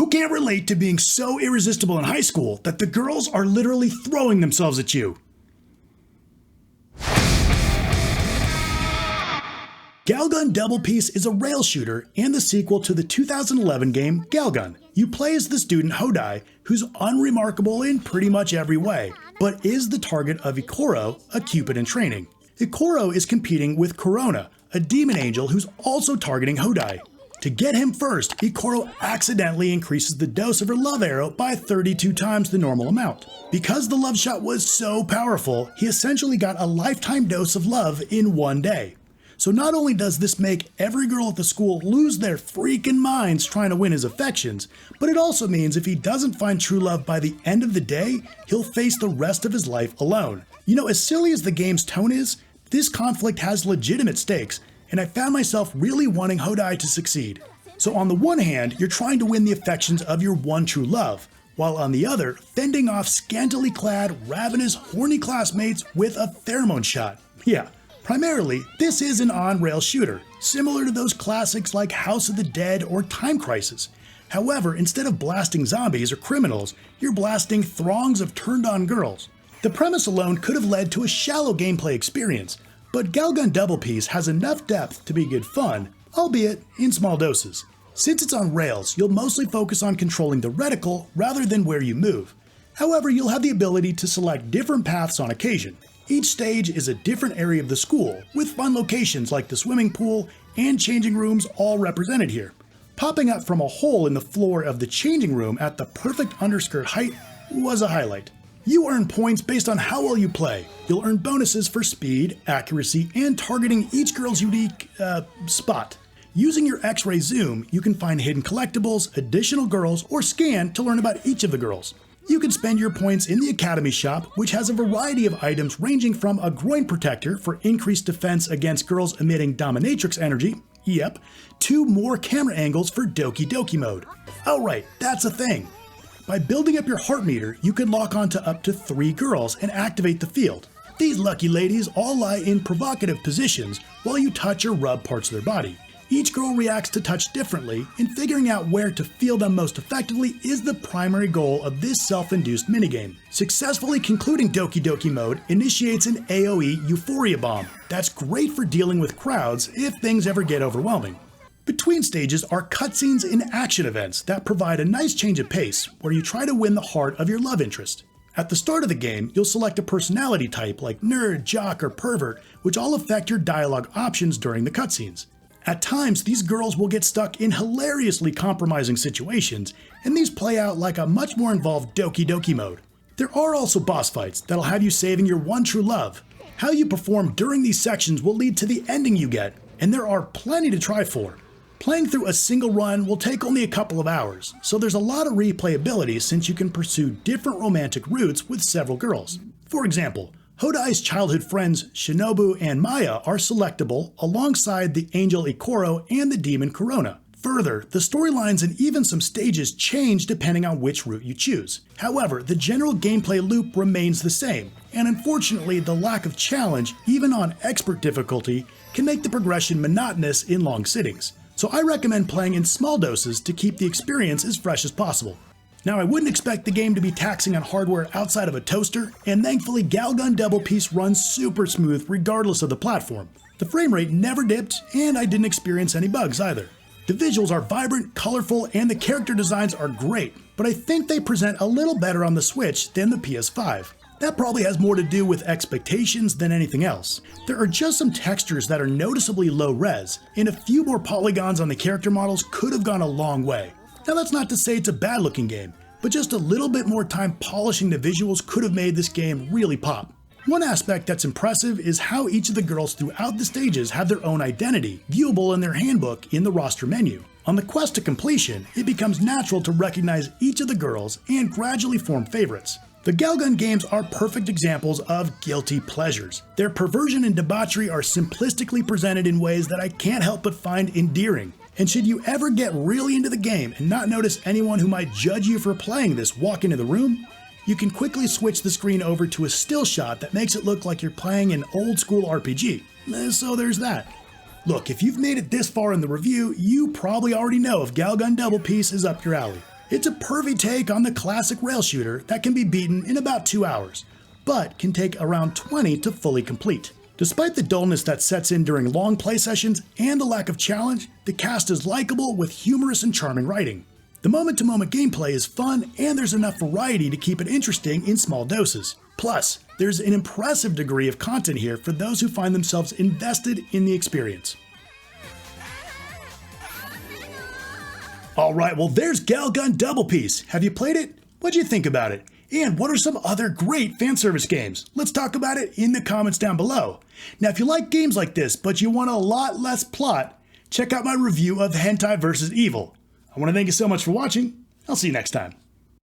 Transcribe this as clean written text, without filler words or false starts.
Who can't relate to being so irresistible in high school that the girls are literally throwing themselves at you? Galgun Double Peace is a rail shooter and the sequel to the 2011 game Galgun. You play as the student Hodai, who's unremarkable in pretty much every way, but is the target of Ikoro, a cupid in training. Ikoro is competing with Corona, a demon angel who's also targeting Hodai. To get him first, Ikoro accidentally increases the dose of her love arrow by 32 times the normal amount. Because the love shot was so powerful, he essentially got a lifetime dose of love in one day. So not only does this make every girl at the school lose their freaking minds trying to win his affections, but it also means if he doesn't find true love by the end of the day, he'll face the rest of his life alone. You know, as silly as the game's tone is, this conflict has legitimate stakes, and I found myself really wanting Hodai to succeed. So on the one hand, you're trying to win the affections of your one true love, while on the other, fending off scantily clad, ravenous, horny classmates with a pheromone shot. Yeah. Primarily, this is an on-rail shooter, similar to those classics like House of the Dead or Time Crisis. However, instead of blasting zombies or criminals, you're blasting throngs of turned-on girls. The premise alone could have led to a shallow gameplay experience, but Galgun Double Peace has enough depth to be good fun, albeit in small doses. Since it's on rails, you'll mostly focus on controlling the reticle rather than where you move. However, you'll have the ability to select different paths on occasion. Each stage is a different area of the school, with fun locations like the swimming pool and changing rooms all represented here. Popping up from a hole in the floor of the changing room at the perfect underskirt height was a highlight. You earn points based on how well you play. You'll earn bonuses for speed, accuracy, and targeting each girl's unique, spot. Using your X-ray zoom, you can find hidden collectibles, additional girls, or scan to learn about each of the girls. You can spend your points in the Academy shop, which has a variety of items ranging from a groin protector for increased defense against girls emitting dominatrix energy, yep, to more camera angles for Doki Doki mode. Oh right, that's a thing. By building up your heart meter, you can lock onto up to 3 girls and activate the field. These lucky ladies all lie in provocative positions while you touch or rub parts of their body. Each girl reacts to touch differently, and figuring out where to feel them most effectively is the primary goal of this self-induced minigame. Successfully concluding Doki Doki mode initiates an AoE euphoria bomb. That's great for dealing with crowds if things ever get overwhelming. Between stages are cutscenes and action events that provide a nice change of pace, where you try to win the heart of your love interest. At the start of the game, you'll select a personality type like nerd, jock, or pervert, which all affect your dialogue options during the cutscenes. At times, these girls will get stuck in hilariously compromising situations, and these play out like a much more involved Doki Doki mode. There are also boss fights that'll have you saving your one true love. How you perform during these sections will lead to the ending you get, and there are plenty to try for. Playing through a single run will take only a couple of hours, so there's a lot of replayability since you can pursue different romantic routes with several girls. For example, Hodai's childhood friends Shinobu and Maya are selectable alongside the angel Ikoro and the demon Corona. Further, the storylines and even some stages change depending on which route you choose. However, the general gameplay loop remains the same, and unfortunately the lack of challenge, even on expert difficulty, can make the progression monotonous in long sittings. So I recommend playing in small doses to keep the experience as fresh as possible. Now, I wouldn't expect the game to be taxing on hardware outside of a toaster, and thankfully Galgun Double Peace runs super smooth regardless of the platform. The frame rate never dipped, and I didn't experience any bugs either. The visuals are vibrant, colorful, and the character designs are great, but I think they present a little better on the Switch than the PS5. That probably has more to do with expectations than anything else. There are just some textures that are noticeably low res, and a few more polygons on the character models could have gone a long way. Now that's not to say it's a bad looking game, but just a little bit more time polishing the visuals could have made this game really pop. One aspect that's impressive is how each of the girls throughout the stages have their own identity, viewable in their handbook in the roster menu. On the quest to completion, it becomes natural to recognize each of the girls and gradually form favorites. The Galgun games are perfect examples of guilty pleasures. Their perversion and debauchery are simplistically presented in ways that I can't help but find endearing. And should you ever get really into the game and not notice anyone who might judge you for playing this walk into the room, you can quickly switch the screen over to a still shot that makes it look like you're playing an old school RPG. So there's that. Look, if you've made it this far in the review, you probably already know if Galgun Double Peace is up your alley. It's a perfect take on the classic rail shooter that can be beaten in about 2 hours, but can take around 20 to fully complete. Despite the dullness that sets in during long play sessions and the lack of challenge, the cast is likable with humorous and charming writing. The moment-to-moment gameplay is fun, and there's enough variety to keep it interesting in small doses. Plus, there's an impressive degree of content here for those who find themselves invested in the experience. Alright, well there's Galgun Double Piece. Have you played it? What'd you think about it? And what are some other great fan service games? Let's talk about it in the comments down below. Now if you like games like this, but you want a lot less plot, check out my review of Hentai vs. Evil. I want to thank you so much for watching. I'll see you next time.